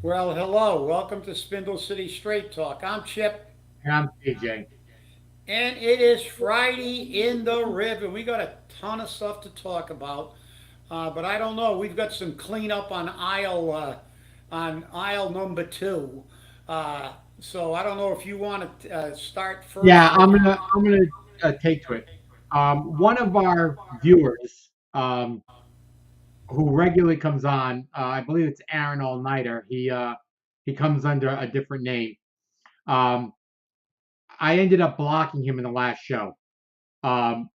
Well, hello. Welcome to Spindle City Straight Talk. I'm Chip, And I'm AJ. and it is Friday in the Rib, and we got a ton of stuff to talk about. But I don't know. We've got some cleanup on aisle number two. So I don't know if you want to start first. Yeah, I'm gonna take to it. One of our viewers, who regularly comes on, I believe it's Aaron All Nighter. He comes under a different name. Um, I ended up blocking him in the last show. Um,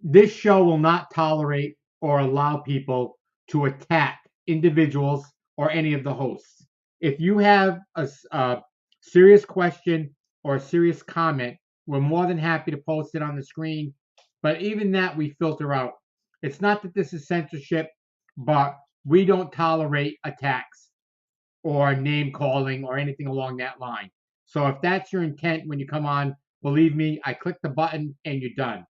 this show will not tolerate or allow people to attack individuals or any of the hosts. If you have a serious question or a serious comment, we're more than happy to post it on the screen. But even that we filter out. It's not that this is censorship, but we don't tolerate attacks or name calling or anything along that line. So if that's your intent when you come on, believe me, I click the button and you're done.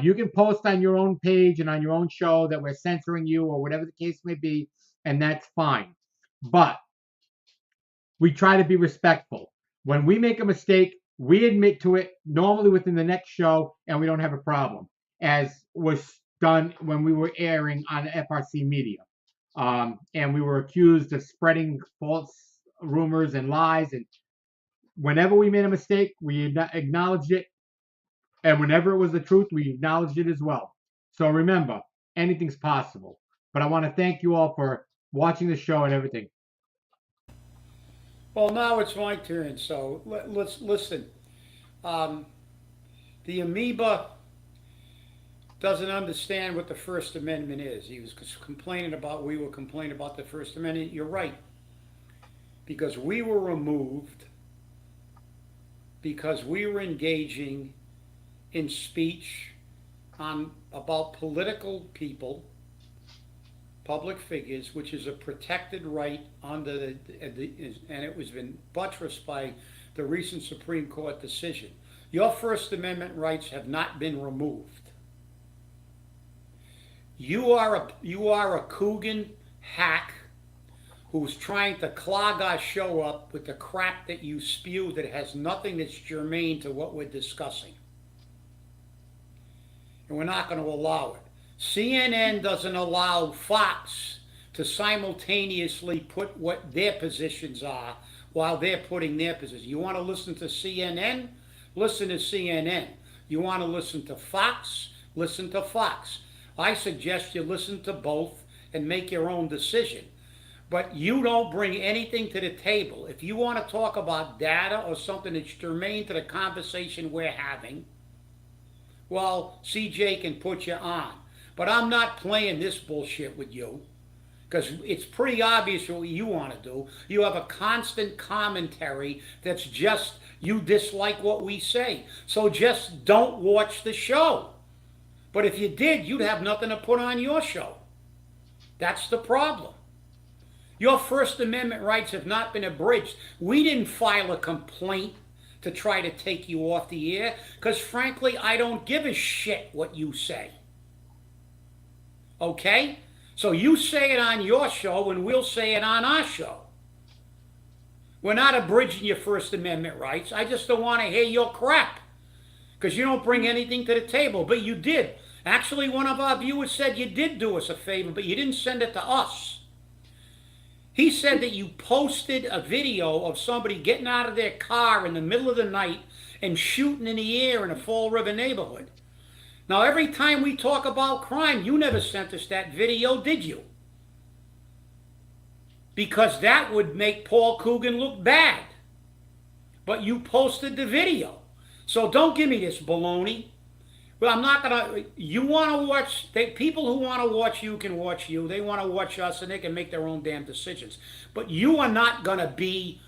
You can post on your own page and on your own show that we're censoring you or whatever the case may be, and that's fine. But we try to be respectful. When we make a mistake, we admit to it normally within the next show, and we don't have a problem, as was done when we were airing on FRC Media. And we were accused of spreading false rumors and lies. And whenever we made a mistake, we acknowledged it, and whenever it was the truth, we acknowledged it as well. So remember, anything's possible. But I want to thank you all for watching the show and everything. Well, now it's my turn. So let's listen. Um, the amoeba doesn't understand what the First Amendment is. He was complaining about, we were complaining about the First Amendment. You're right. Because we were removed, because we were engaging in speech on about political people, public figures, which is a protected right under and it was been buttressed by the recent Supreme Court decision. Your First Amendment rights have not been removed. You are a Coogan hack who's trying to clog our show up with the crap that you spew that has nothing that's germane to what we're discussing. And we're not going to allow it. CNN doesn't allow Fox to simultaneously put what their positions are while they're putting their positions. You want to listen to CNN? Listen to CNN. You want to listen to Fox? Listen to Fox. I suggest you listen to both and make your own decision. But you don't bring anything to the table. If you want to talk about data or something that's germane to the conversation we're having, well, CJ can put you on. But I'm not playing this bullshit with you because it's pretty obvious what you want to do. You have a constant commentary that's just you dislike what we say. So just don't watch the show. But if you did, you'd have nothing to put on your show. That's the problem. Your First Amendment rights have not been abridged. We didn't file a complaint to try to take you off the air because, frankly, I don't give a shit what you say. Okay? So you say it on your show and we'll say it on our show. We're not abridging your First Amendment rights. I just don't want to hear your crap because you don't bring anything to the table. But you did. Actually, one of our viewers said you did do us a favor, but you didn't send it to us. He said that you posted a video of somebody getting out of their car in the middle of the night and shooting in the air in a Fall River neighborhood. Now, every time we talk about crime, you never sent us that video, did you? Because that would make Paul Coogan look bad. But you posted the video. So don't give me this baloney. Well, I'm not going to. You want to watch. People who want to watch you can watch you. They want to watch us and they can make their own damn decisions. But you are not going to be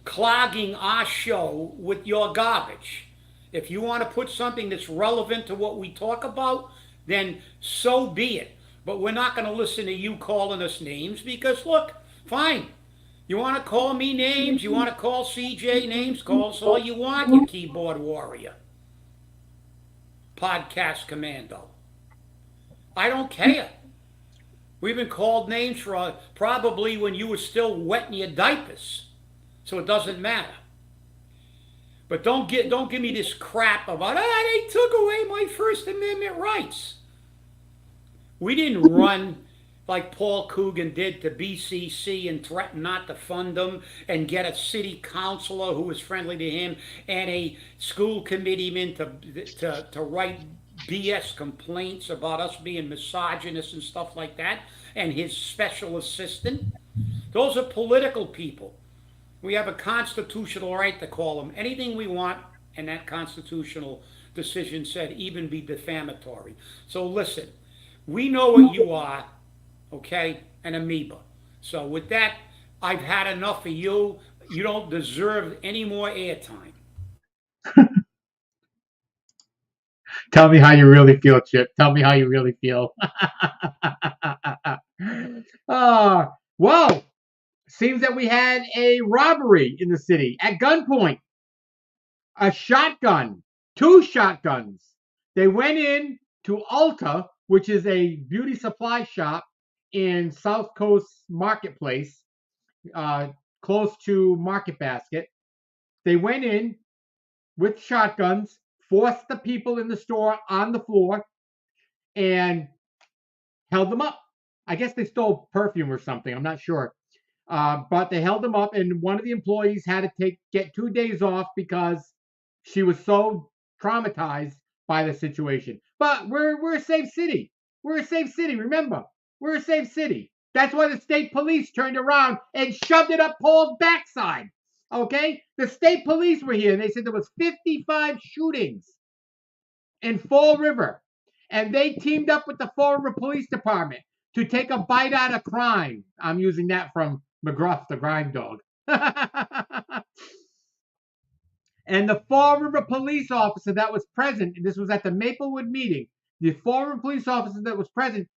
clogging our show with your garbage. If you want to put something that's relevant to what we talk about, then so be it. But we're not going to listen to you calling us names because, look, fine. You want to call me names? You want to call CJ names? Call us all you want, you keyboard warrior. Podcast commando. I don't care. We've been called names for probably when you were still wet in your diapers. So it doesn't matter. But don't give me this crap about, they took away my First Amendment rights. We didn't run like Paul Coogan did to BCC and threaten not to fund them and get a city councilor who was friendly to him and a school committeeman to write BS complaints about us being misogynist and stuff like that, and his special assistant. Those are political people. We have a constitutional right to call them anything we want, and that constitutional decision said even be defamatory. So listen, we know what you are, okay? An amoeba. So with that, I've had enough of you. You don't deserve any more airtime. Tell me how you really feel, Chip. Tell me how you really feel. Well, seems that we had a robbery in the city at gunpoint. A shotgun, two shotguns. They went in to Ulta, which is a beauty supply shop in South Coast Marketplace, close to Market Basket. They went in with shotguns, forced the people in the store on the floor, and held them up. I guess they stole perfume or something. I'm not sure. But they held them up, and one of the employees had to get 2 days off because she was so traumatized by the situation. But we're a safe city. We're a safe city. Remember, we're a safe city. That's why the state police turned around and shoved it up Paul's backside. Okay, the state police were here, and they said there was 55 shootings in Fall River, and they teamed up with the Fall River Police Department to take a bite out of crime. I'm using that from McGruff, the Grime Dog. And the Fall River police officer that was present, and this was at the Maplewood meeting, the Fall River police officer that was present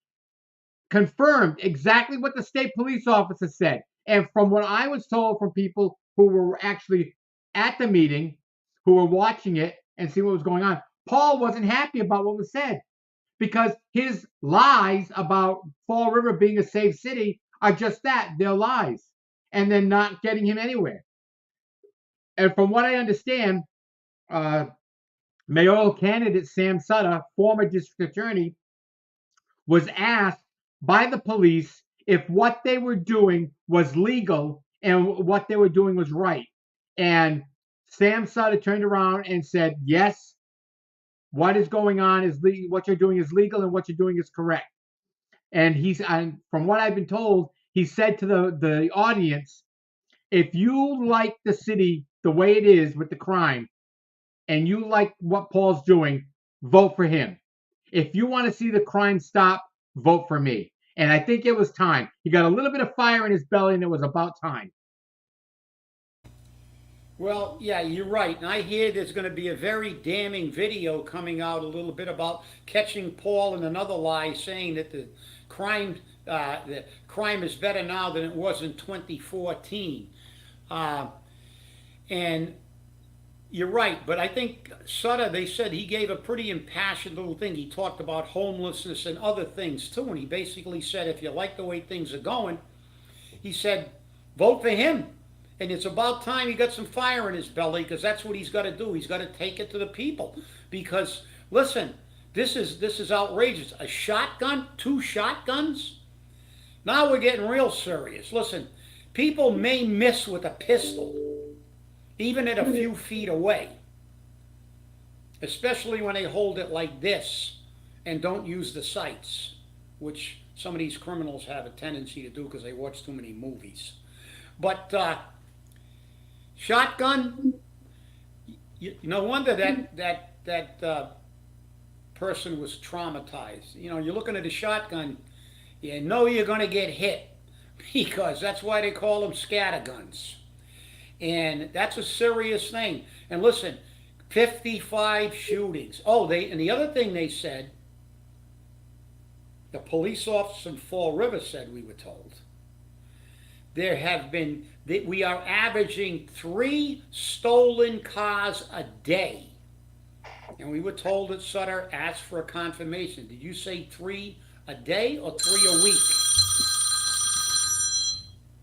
confirmed exactly what the state police officer said. And from what I was told from people who were actually at the meeting, who were watching it and see what was going on, Paul wasn't happy about what was said because his lies about Fall River being a safe city are just that, they're lies, and they're not getting him anywhere. And from what I understand, mayoral candidate Sam Sutter, former district attorney, was asked by the police if what they were doing was legal and what they were doing was right. And Sam Sutter turned around and said, yes, what is going on is legal, what you're doing is legal, and what you're doing is correct. And from what I've been told, he said to the audience, if you like the city the way it is with the crime, and you like what Paul's doing, vote for him. If you want to see the crime stop, vote for me. And I think it was time. He got a little bit of fire in his belly, and it was about time. Well, yeah, you're right. And I hear there's going to be a very damning video coming out a little bit about catching Paul in another lie, saying that the crime is better now than it was in 2014. And you're right, but I think Sutter, they said he gave a pretty impassioned little thing. He talked about homelessness and other things too, and he basically said, if you like the way things are going, he said, vote for him. And it's about time he got some fire in his belly, because that's what he's got to do. He's got to take it to the people. Because, listen, this is outrageous. A shotgun? 2 shotguns? Now we're getting real serious. Listen, people may miss with a pistol, even at a few feet away, especially when they hold it like this and don't use the sights, which some of these criminals have a tendency to do because they watch too many movies. But shotgun, no wonder that person was traumatized. You know, you're looking at a shotgun, you know you're going to get hit, because that's why they call them scatterguns. And that's a serious thing. And listen, 55 shootings. Oh, and the other thing they said, the police officer in Fall River said, we were told, we are averaging 3 stolen cars a day. And we were told that Sutter asked for a confirmation. Did you say 3 a day or 3 a week?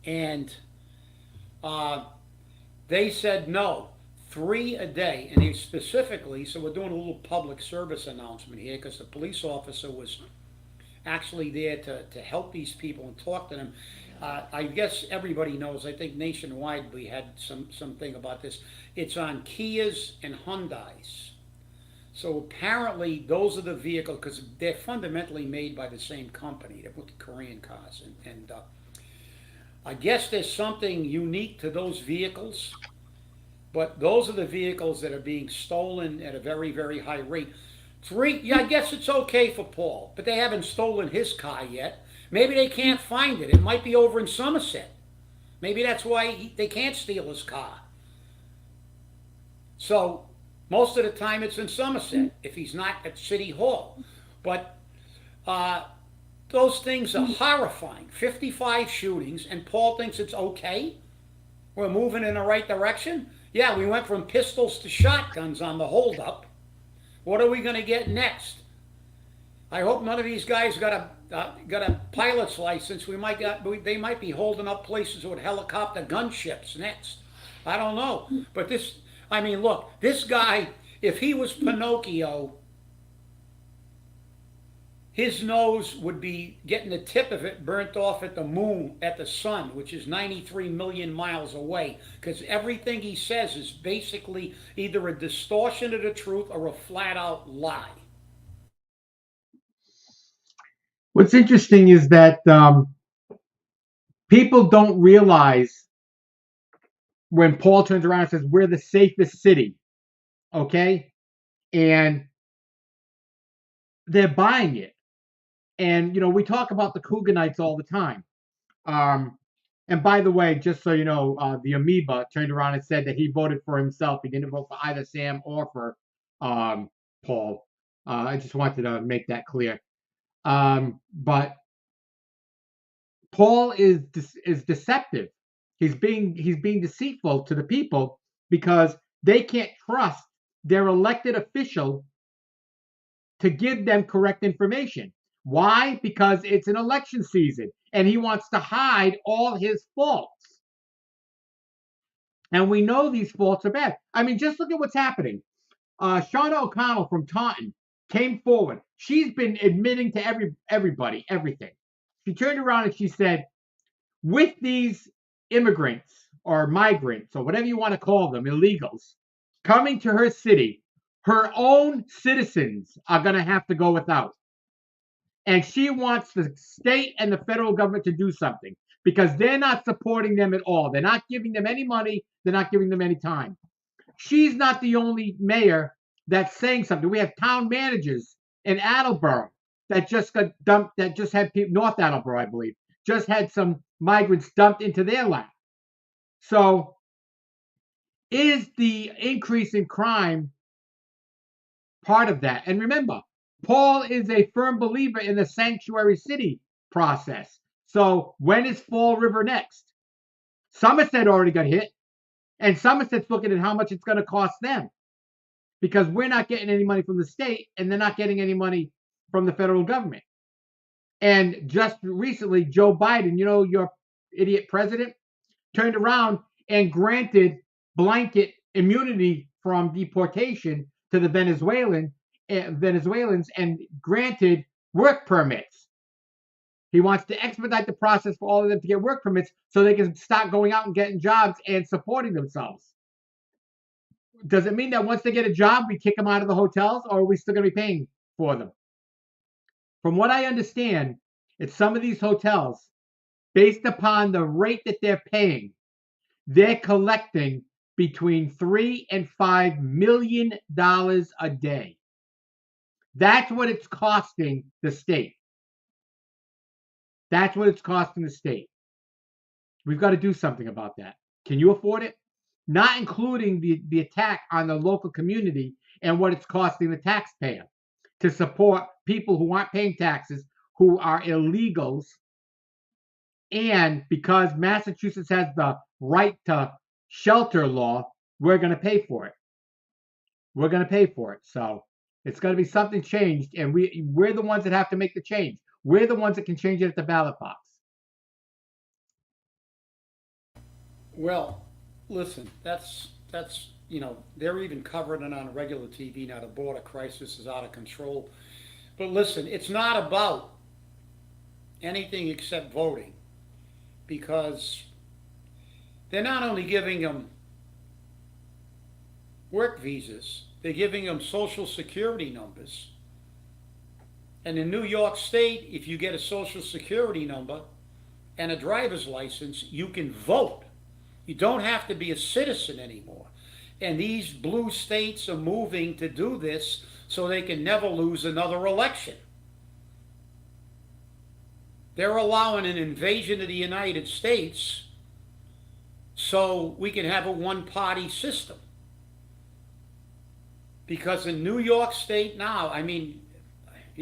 And uh, they said no, 3 a day. And they specifically, so we're doing a little public service announcement here because the police officer was actually there to help these people and talk to them. I guess everybody knows, I think nationwide we had something about this. It's on Kias and Hyundais. So apparently those are the vehicles, because they're fundamentally made by the same company that put the Korean cars. And I guess there's something unique to those vehicles, but those are the vehicles that are being stolen at a very, very high rate. Yeah, I guess it's okay for Paul, but they haven't stolen his car yet. Maybe they can't find it. It might be over in Somerset. Maybe that's why they can't steal his car. So most of the time it's in Somerset if he's not at City Hall. But uh, those things are horrifying. 55 shootings, and Paul thinks it's okay? We're moving in the right direction? Yeah, we went from pistols to shotguns on the holdup. What are we going to get next? I hope none of these guys got a pilot's license. They might be holding up places with helicopter gunships next. I don't know. But I mean, look, this guy, if he was Pinocchio, his nose would be getting the tip of it burnt off at the moon, at the sun, which is 93 million miles away, because everything he says is basically either a distortion of the truth or a flat out lie. What's interesting is that people don't realize when Paul turns around and says, "We're the safest city," okay? And they're buying it. And, we talk about the Cougarites all the time. And by the way, just so you know, the amoeba turned around and said that he voted for himself. He didn't vote for either Sam or for Paul. I just wanted to make that clear. But Paul is deceptive. He's being deceitful to the people because they can't trust their elected official to give them correct information. Why? Because it's an election season and he wants to hide all his faults. And we know these faults are bad. I mean, just look at what's happening. Shauna O'Connell from Taunton came forward. She's been admitting to everybody everything. She turned around and she said, with these immigrants or migrants or whatever you want to call them, illegals, coming to her city, her own citizens are going to have to go without. And she wants the state and the federal government to do something because they're not supporting them at all. They're not giving them any money. They're not giving them any time. She's not the only mayor that's saying something. We have town managers in Attleboro that just got dumped, that just had people, North Attleboro, I believe, just had some migrants dumped into their lap. So is the increase in crime part of that? And remember, Paul is a firm believer in the sanctuary city process. So when is Fall River next? Somerset already got hit, and Somerset's looking at how much it's going to cost them because we're not getting any money from the state and they're not getting any money from the federal government. And just recently, Joe Biden, your idiot president, turned around and granted blanket immunity from deportation to the Venezuelans and granted work permits. He wants to expedite the process for all of them to get work permits so they can start going out and getting jobs and supporting themselves. Does it mean that once they get a job, we kick them out of the hotels, or are we still going to be paying for them? From what I understand, it's some of these hotels, based upon the rate that they're paying, they're collecting between $3 and $5 million a day. That's what it's costing the state. That's what it's costing the state. We've got to do something about that. Can you afford it? Not including the attack on the local community and what it's costing the taxpayer to support people who aren't paying taxes, who are illegals. And because Massachusetts has the right to shelter law, we're going to pay for it. We're going to pay for it. So it's going to be something changed, and we're the ones that have to make the change. We're the ones that can change it at the ballot box. Well, listen, that's they're even covering it on regular TV now. The border crisis is out of control. But listen, it's not about anything except voting, because they're not only giving them work visas, they're giving them social security numbers. And in New York State, if you get a social security number and a driver's license, you can vote. You don't have to be a citizen anymore. And these blue states are moving to do this so they can never lose another election. They're allowing an invasion of the United States so we can have a one-party system. Because in New York State now, I mean,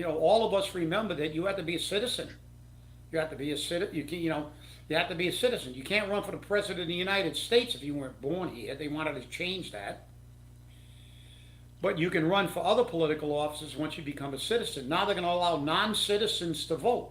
all of us remember that you have to be a citizen. You have to be a citizen. You have to be a citizen. You can't run for the president of the United States if you weren't born here. They wanted to change that. But you can run for other political offices once you become a citizen. Now they're going to allow non-citizens to vote.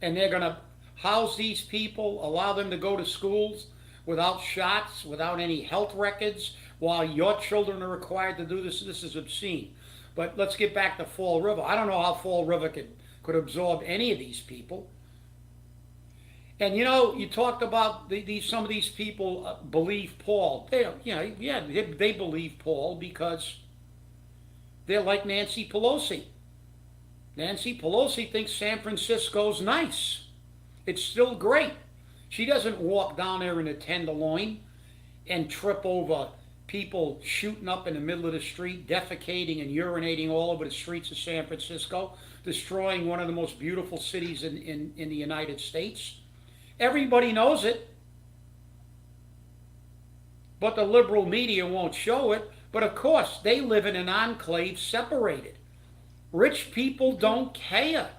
And they're going to house these people, allow them to go to schools without shots, without any health records, while your children are required to do this. This is obscene. But let's get back to Fall River. I don't know how Fall River could absorb any of these people. And you talked about some of these people believe Paul. They believe Paul because they're like Nancy Pelosi. Nancy Pelosi thinks San Francisco's nice. It's still great. She doesn't walk down there in a tenderloin and trip over people shooting up in the middle of the street, defecating and urinating all over the streets of San Francisco, destroying one of the most beautiful cities in the United States. Everybody knows it. But the liberal media won't show it. But of course, they live in an enclave separated. Rich people don't care.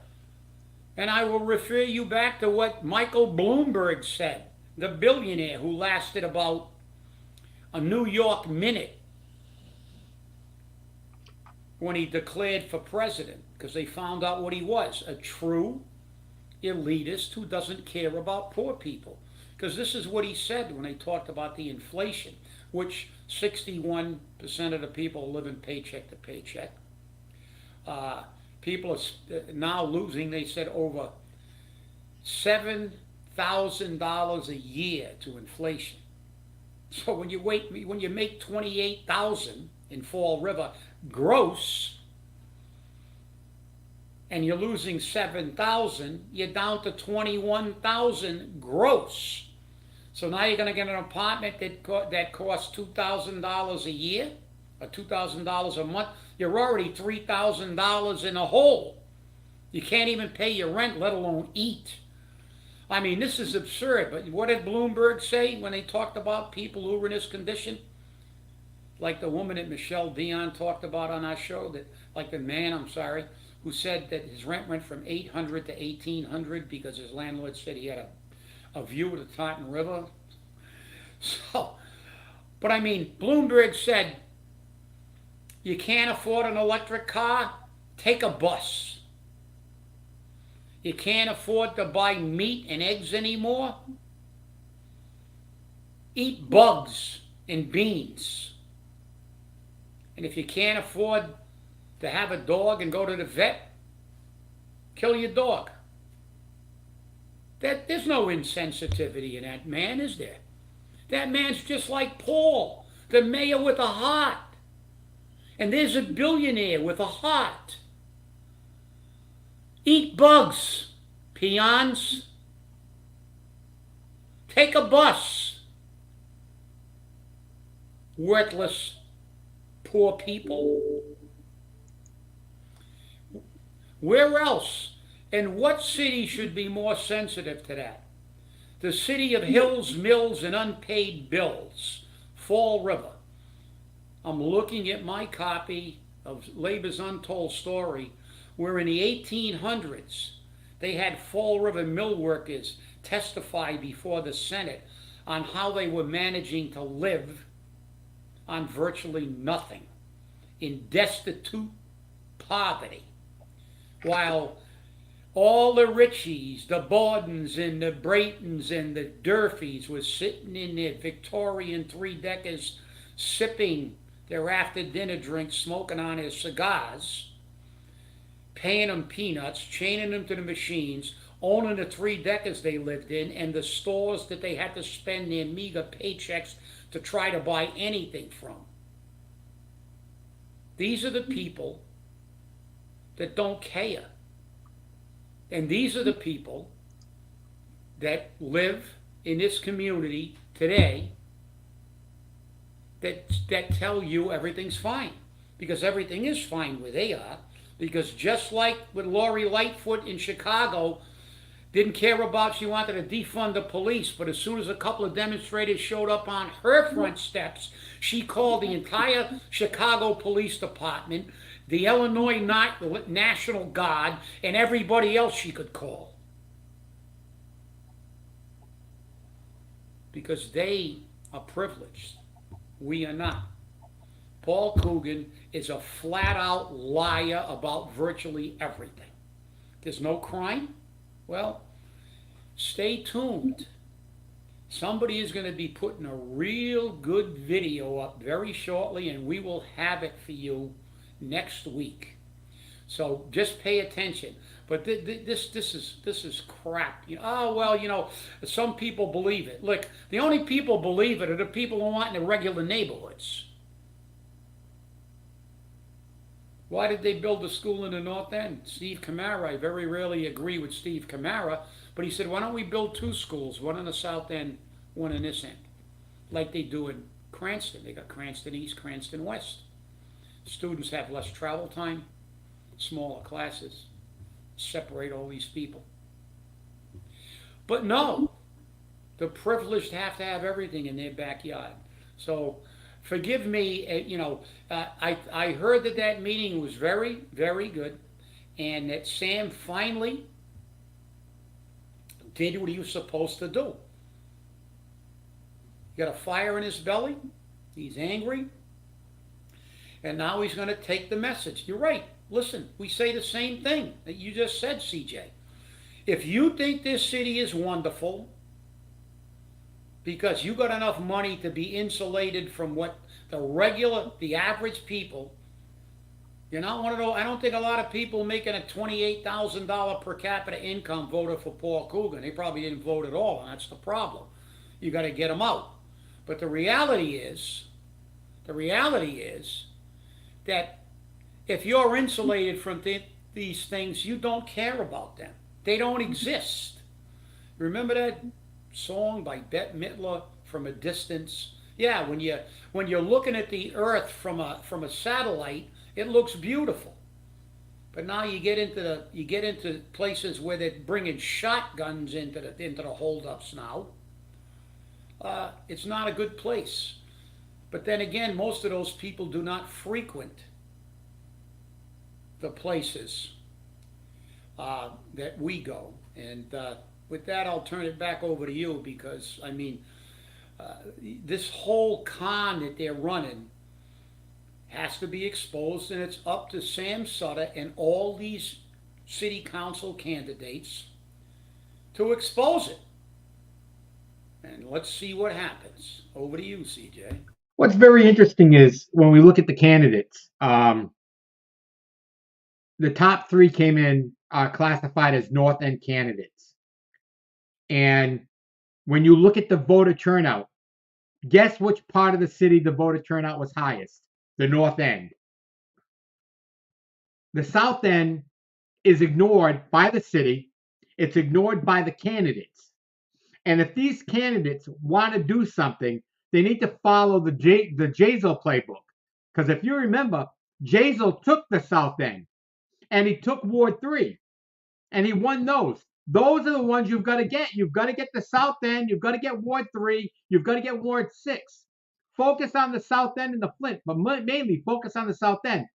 And I will refer you back to what Michael Bloomberg said, the billionaire who lasted about a New York minute when he declared for president, because they found out what he was, a true elitist who doesn't care about poor people. Because this is what he said when they talked about the inflation, which 61% of the people live in paycheck to paycheck. People are now losing, they said, over $7,000 a year to inflation. So when you make $28,000 in Fall River gross, and you're losing $7,000, you're down to $21,000 gross. So now you're going to get an apartment that costs $2,000 a year, or $2,000 a month. You're already $3,000 in a hole. You can't even pay your rent, let alone eat. I mean, this is absurd. But what did Bloomberg say when they talked about people who were in this condition? Like the woman that Michelle Dion talked about on our show, who said that his rent went from $800 to $1,800 because his landlord said he had a view of the Taunton River. So, but I mean, Bloomberg said, you can't afford an electric car? Take a bus. You can't afford to buy meat and eggs anymore? Eat bugs and beans. And if you can't afford to have a dog and go to the vet, kill your dog. There's no insensitivity in that man, is there? That man's just like Paul, the mayor with a heart. And there's a billionaire with a heart. Eat bugs, peons. Take a bus. Worthless, poor people. Where else? And what city should be more sensitive to that? The city of Hills, Mills, and Unpaid Bills, Fall River. I'm looking at my copy of Labor's Untold Story, where in the 1800s, they had Fall River mill workers testify before the Senate on how they were managing to live on virtually nothing, in destitute poverty, while All the Richies, the Bordens, and the Braytons, and the Durfees were sitting in their Victorian three-deckers, sipping their after-dinner drinks, smoking on their cigars, paying them peanuts, chaining them to the machines, owning the three-deckers they lived in, and the stores that they had to spend their meager paychecks to try to buy anything from. These are the people that don't care. And these are the people that live in this community today that tell you everything's fine. Because everything is fine where they are. Because just like with Lori Lightfoot in Chicago, didn't care about, she wanted to defund the police, but as soon as a couple of demonstrators showed up on her front steps, she called the entire Chicago Police Department, the Illinois National Guard, and everybody else she could call. Because they are privileged. We are not. Paul Coogan is a flat-out liar about virtually everything. There's no crime? Well, stay tuned. Somebody is going to be putting a real good video up very shortly, and we will have it for you next week. So just pay attention. But this is crap. Oh well, some people believe it. Look, the only people believe it are the people who aren't in the regular neighborhoods. Why did they build a school in the North End? Steve Camara, I very rarely agree with Steve Camara, but he said, why don't we build two schools, one in the South End, one in this end, like they do in Cranston. They got Cranston East, Cranston West. Students have less travel time, smaller classes, separate all these people. But no, the privileged have to have everything in their backyard. So forgive me, I heard that meeting was very, very good, and that Sam finally did what he was supposed to do. He got a fire in his belly, he's angry, and now he's going to take the message. You're right. Listen, we say the same thing that you just said, CJ. If you think this city is wonderful because you got enough money to be insulated from what the average people, you're not one of those. I don't think a lot of people making a $28,000 per capita income voted for Paul Coogan. They probably didn't vote at all, and that's the problem. You got to get them out. But the reality is that if you're insulated from these things, you don't care about them. They don't exist. Remember that song by Bette Midler, From a Distance? Yeah, when you're looking at the Earth from a satellite, it looks beautiful. But now you get into places where they're bringing shotguns into the holdups now. It's not a good place. But then again, most of those people do not frequent the places that we go. And with that, I'll turn it back over to you because, this whole con that they're running has to be exposed, and it's up to Sam Sutter and all these city council candidates to expose it. And let's see what happens. Over to you, CJ. What's very interesting is when we look at the candidates, the top three came in classified as North End candidates. And when you look at the voter turnout, guess which part of the city the voter turnout was highest? The North End. The South End is ignored by the city. It's ignored by the candidates. And if these candidates want to do something, they need to follow the Jazel playbook. Because if you remember, Jazel took the South End, and he took Ward 3, and he won those. Those are the ones you've got to get. You've got to get the South End. You've got to get Ward 3. You've got to get Ward 6. Focus on the South End and the Flint, but mainly focus on the South End.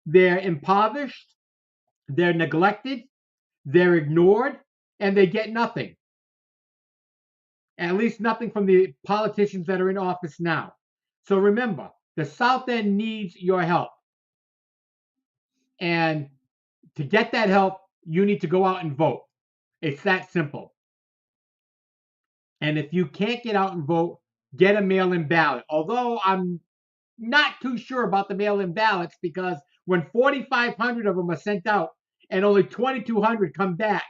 They're impoverished. They're neglected. They're ignored, and they get nothing. At least nothing from the politicians that are in office now. So remember, the South End needs your help. And to get that help, you need to go out and vote. It's that simple. And if you can't get out and vote, get a mail-in ballot. Although I'm not too sure about the mail-in ballots, because when 4,500 of them are sent out and only 2,200 come back,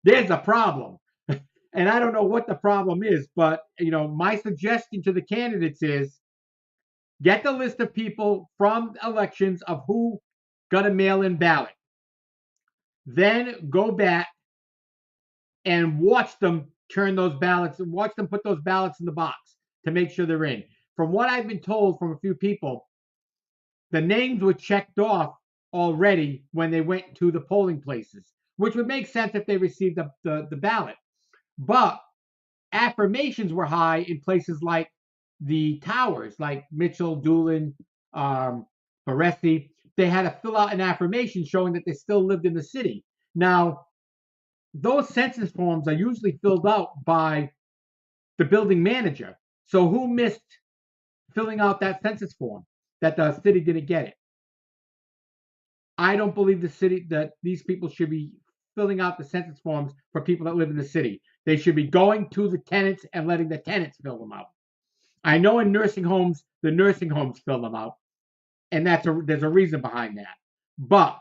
there's a problem. And I don't know what the problem is, but my suggestion to the candidates is get the list of people from elections of who got a mail-in ballot. Then go back and watch them turn those ballots, watch them put those ballots in the box to make sure they're in. From what I've been told from a few people, the names were checked off already when they went to the polling places, which would make sense if they received the ballot. But affirmations were high in places like the towers, like Mitchell, Doolin, Baresi. They had to fill out an affirmation showing that they still lived in the city. Now, those census forms are usually filled out by the building manager. So who missed filling out that census form that the city didn't get it? I don't believe that these people should be filling out the census forms for people that live in the city. They should be going to the tenants and letting the tenants fill them out. I know in nursing homes, the nursing homes fill them out, and there's a reason behind that. But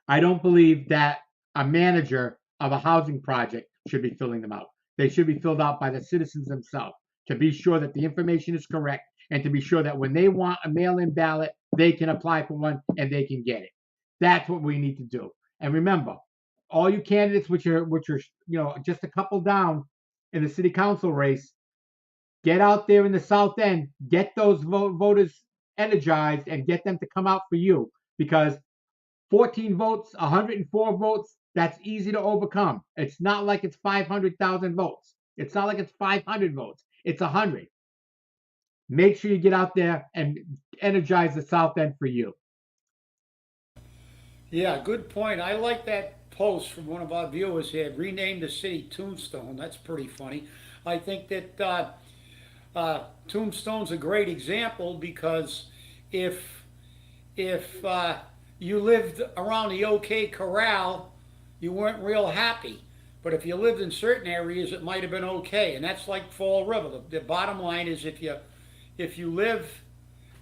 I don't believe that a manager of a housing project should be filling them out. They should be filled out by the citizens themselves to be sure that the information is correct and to be sure that when they want a mail-in ballot, they can apply for one and they can get it. That's what we need to do. And remember, all you candidates which are just a couple down in the city council race, get out there in the South End, get those voters energized and get them to come out for you, because 14 votes, 104 votes, that's easy to overcome. It's not like it's 500,000 votes. It's not like it's 500 votes. It's 100. Make sure you get out there and energize the South End for you. Yeah, good point. I like that post from one of our viewers here. Rename the city Tombstone. That's pretty funny. I think that Tombstone's a great example, because if you lived around the OK Corral, you weren't real happy. But if you lived in certain areas, it might have been okay. And that's like Fall River. The bottom line is, if you live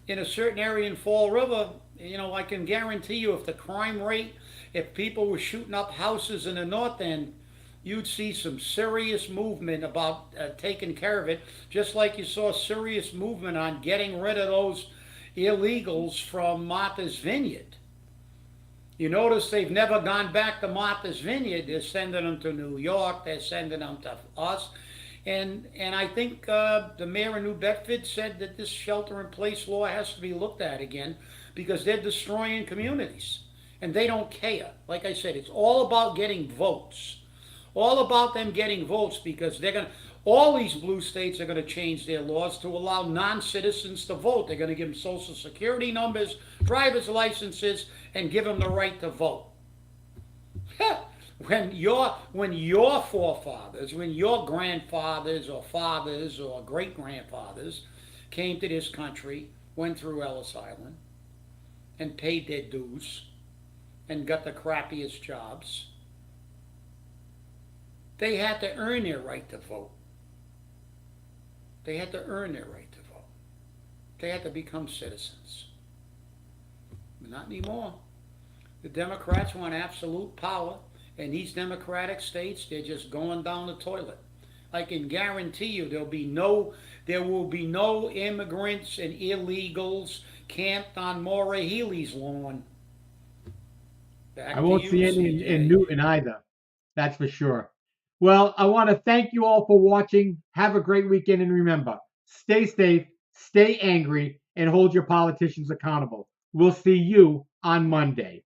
in a certain area in Fall River, I can guarantee you, if the crime rate, if people were shooting up houses in the North End, you'd see some serious movement about taking care of it, just like you saw serious movement on getting rid of those illegals from Martha's Vineyard. You notice they've never gone back to Martha's Vineyard. They're sending them to New York. They're sending them to us. And I think the mayor of New Bedford said that this shelter-in-place law has to be looked at again, because they're destroying communities. And they don't care. Like I said, it's all about getting votes. All about them getting votes, because all these blue states are going to change their laws to allow non-citizens to vote. They're going to give them social security numbers, driver's licenses, and give them the right to vote. When your forefathers, when your grandfathers or fathers or great-grandfathers came to this country, went through Ellis Island, and paid their dues, and got the crappiest jobs, they had to earn their right to vote. They had to earn their right to vote. They had to become citizens. But not anymore. The Democrats want absolute power. In these Democratic states, they're just going down the toilet. I can guarantee you there will be no immigrants and illegals camped on Maura Healey's lawn. I won't see any in Newton either. That's for sure. Well, I want to thank you all for watching. Have a great weekend, and remember, stay safe, stay angry, and hold your politicians accountable. We'll see you on Monday.